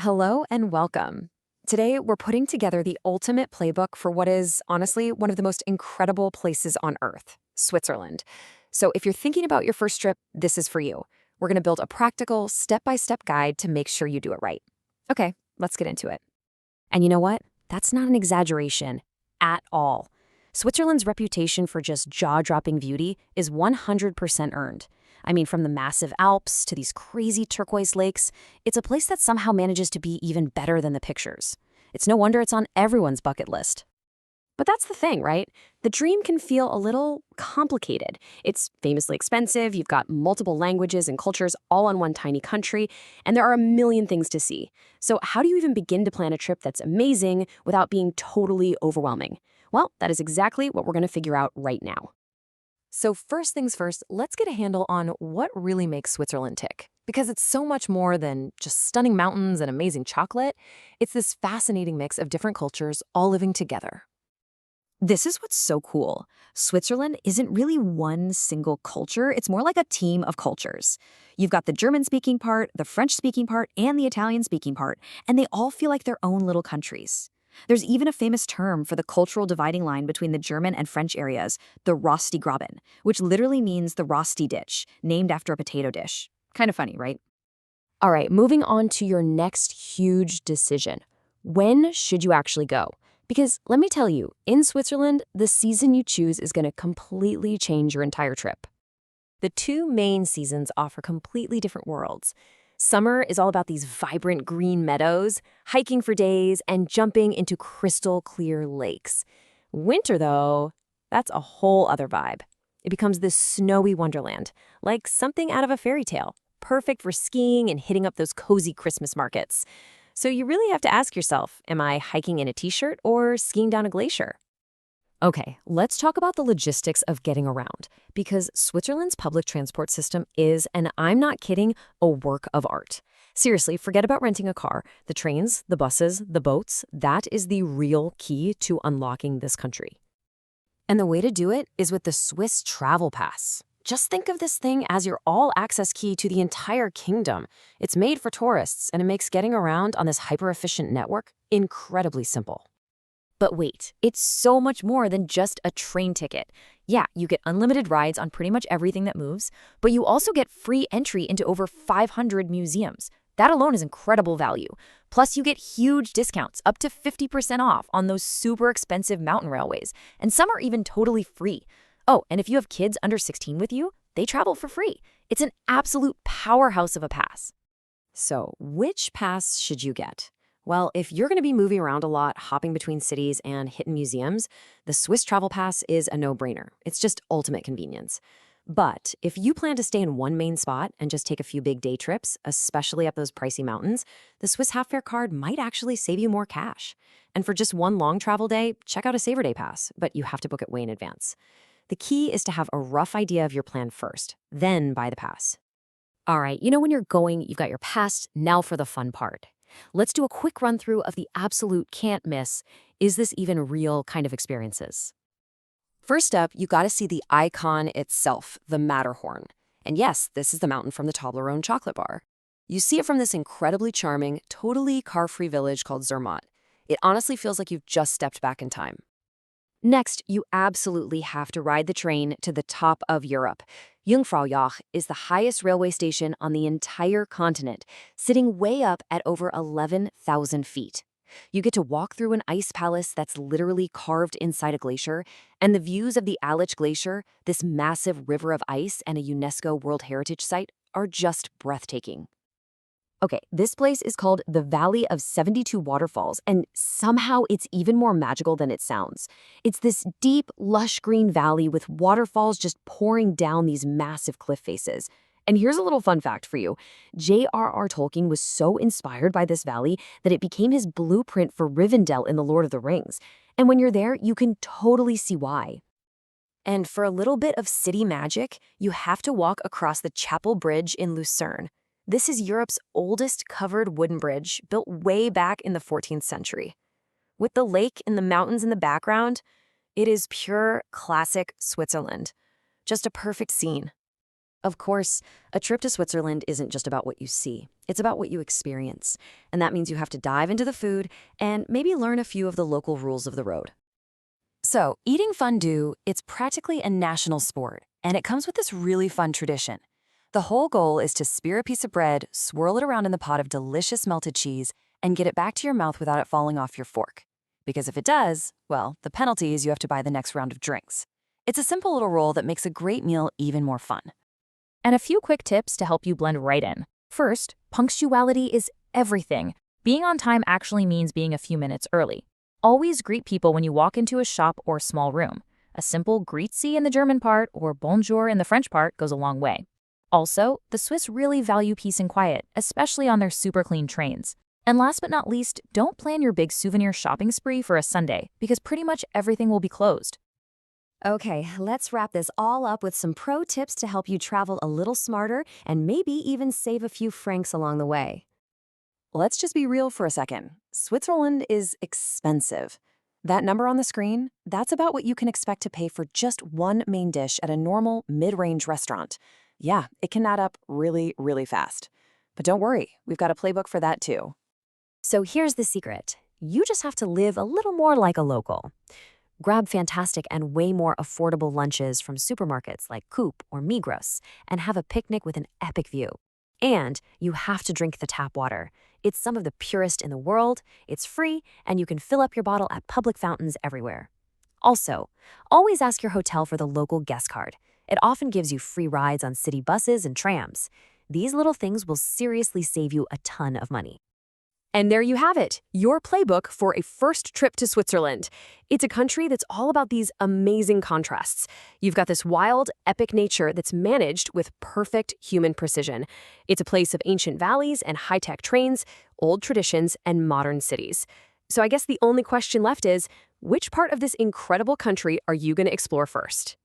Hello and welcome. Today, we're putting together the ultimate playbook for what is, honestly, one of the most incredible places on Earth, Switzerland. So, if you're thinking about your first trip, this is for you. We're going to build a practical, step by step guide to make sure you do it right. Okay, let's get into it. And you know what? That's not an exaggeration at all. Switzerland's reputation for just jaw dropping beauty is 100% earned. I mean, from the massive Alps to these crazy turquoise lakes, it's a place that somehow manages to be even better than the pictures. It's no wonder it's on everyone's bucket list. But that's the thing, right? The dream can feel a little complicated. It's famously expensive, you've got multiple languages and cultures all in one tiny country, and there are a million things to see. So how do you even begin to plan a trip that's amazing without being totally overwhelming? Well, that is exactly what we're going to figure out right now. So first things first, let's get a handle on what really makes Switzerland tick. Because it's so much more than just stunning mountains and amazing chocolate. It's this fascinating mix of different cultures all living together. This is what's so cool. Switzerland isn't really one single culture. It's more like a team of cultures. You've got the German-speaking part, the French-speaking part, and the Italian-speaking part, and they all feel like their own little countries. There's even a famous term for the cultural dividing line between the German and French areas, the Röstigraben, which literally means the Rösti ditch, named after a potato dish. Kind of funny, right? All right, moving on to your next huge decision. When should you actually go? Because let me tell you, in Switzerland, the season you choose is going to completely change your entire trip. The two main seasons offer completely different worlds. Summer is all about these vibrant green meadows, hiking for days, and jumping into crystal clear lakes. Winter, though, that's a whole other vibe. It becomes this snowy wonderland, like something out of a fairy tale, perfect for skiing and hitting up those cozy Christmas markets. So you really have to ask yourself, am I hiking in a t-shirt or skiing down a glacier? Okay, let's talk about the logistics of getting around, because Switzerland's public transport system is, and I'm not kidding, a work of art. Seriously, forget about renting a car. The trains, the buses, the boats, that is the real key to unlocking this country. And the way to do it is with the Swiss Travel Pass. Just think of this thing as your all-access key to the entire kingdom. It's made for tourists, and it makes getting around on this hyper-efficient network incredibly simple. But wait, it's so much more than just a train ticket. Yeah, you get unlimited rides on pretty much everything that moves, but you also get free entry into over 500 museums. That alone is incredible value. Plus, you get huge discounts, up to 50% off on those super expensive mountain railways, and some are even totally free. Oh, and if you have kids under 16 with you, they travel for free. It's an absolute powerhouse of a pass. So, which pass should you get? Well, if you're going to be moving around a lot, hopping between cities and hitting museums, the Swiss Travel Pass is a no-brainer. It's just ultimate convenience. But if you plan to stay in one main spot and just take a few big day trips, especially up those pricey mountains, the Swiss Half-Fare card might actually save you more cash. And for just one long travel day, check out a Saver Day Pass, but you have to book it way in advance. The key is to have a rough idea of your plan first, then buy the pass. All right, when you're going, you've got your pass, now for the fun part. Let's do a quick run through of the absolute can't miss, is this even real kind of experiences. First up, you got to see the icon itself, the Matterhorn. And yes, this is the mountain from the Toblerone chocolate bar. You see it from this incredibly charming, totally car-free village called Zermatt. It honestly feels like you've just stepped back in time. Next, you absolutely have to ride the train to the top of Europe. Jungfraujoch is the highest railway station on the entire continent, sitting way up at over 11,000 feet. You get to walk through an ice palace that's literally carved inside a glacier, and the views of the Alps Glacier, this massive river of ice and a UNESCO World Heritage Site, are just breathtaking. Okay, this place is called the Valley of 72 Waterfalls, and somehow it's even more magical than it sounds. It's this deep, lush green valley with waterfalls just pouring down these massive cliff faces. And here's a little fun fact for you. J.R.R. Tolkien was so inspired by this valley that it became his blueprint for Rivendell in The Lord of the Rings. And when you're there, you can totally see why. And for a little bit of city magic, you have to walk across the Chapel Bridge in Lucerne. This is Europe's oldest covered wooden bridge, built way back in the 14th century. With the lake and the mountains in the background, it is pure classic Switzerland. Just a perfect scene. Of course, a trip to Switzerland isn't just about what you see. It's about what you experience. And that means you have to dive into the food and maybe learn a few of the local rules of the road. So, eating fondue, it's practically a national sport, and it comes with this really fun tradition. The whole goal is to spear a piece of bread, swirl it around in the pot of delicious melted cheese, and get it back to your mouth without it falling off your fork. Because if it does, well, the penalty is you have to buy the next round of drinks. It's a simple little rule that makes a great meal even more fun. And a few quick tips to help you blend right in. First, punctuality is everything. Being on time actually means being a few minutes early. Always greet people when you walk into a shop or small room. A simple "Grüezi" in the German part or "Bonjour" in the French part goes a long way. Also, the Swiss really value peace and quiet, especially on their super clean trains. And last but not least, don't plan your big souvenir shopping spree for a Sunday, because pretty much everything will be closed. Okay, let's wrap this all up with some pro tips to help you travel a little smarter and maybe even save a few francs along the way. Let's just be real for a second. Switzerland is expensive. That number on the screen, that's about what you can expect to pay for just one main dish at a normal mid-range restaurant. Yeah, it can add up really, really fast. But don't worry, we've got a playbook for that too. So here's the secret. You just have to live a little more like a local. Grab fantastic and way more affordable lunches from supermarkets like Coop or Migros and have a picnic with an epic view. And you have to drink the tap water. It's some of the purest in the world, it's free, and you can fill up your bottle at public fountains everywhere. Also, always ask your hotel for the local guest card. It often gives you free rides on city buses and trams. These little things will seriously save you a ton of money. And there you have it, your playbook for a first trip to Switzerland. It's a country that's all about these amazing contrasts. You've got this wild, epic nature that's managed with perfect human precision. It's a place of ancient valleys and high-tech trains, old traditions, and modern cities. So I guess the only question left is, which part of this incredible country are you going to explore first?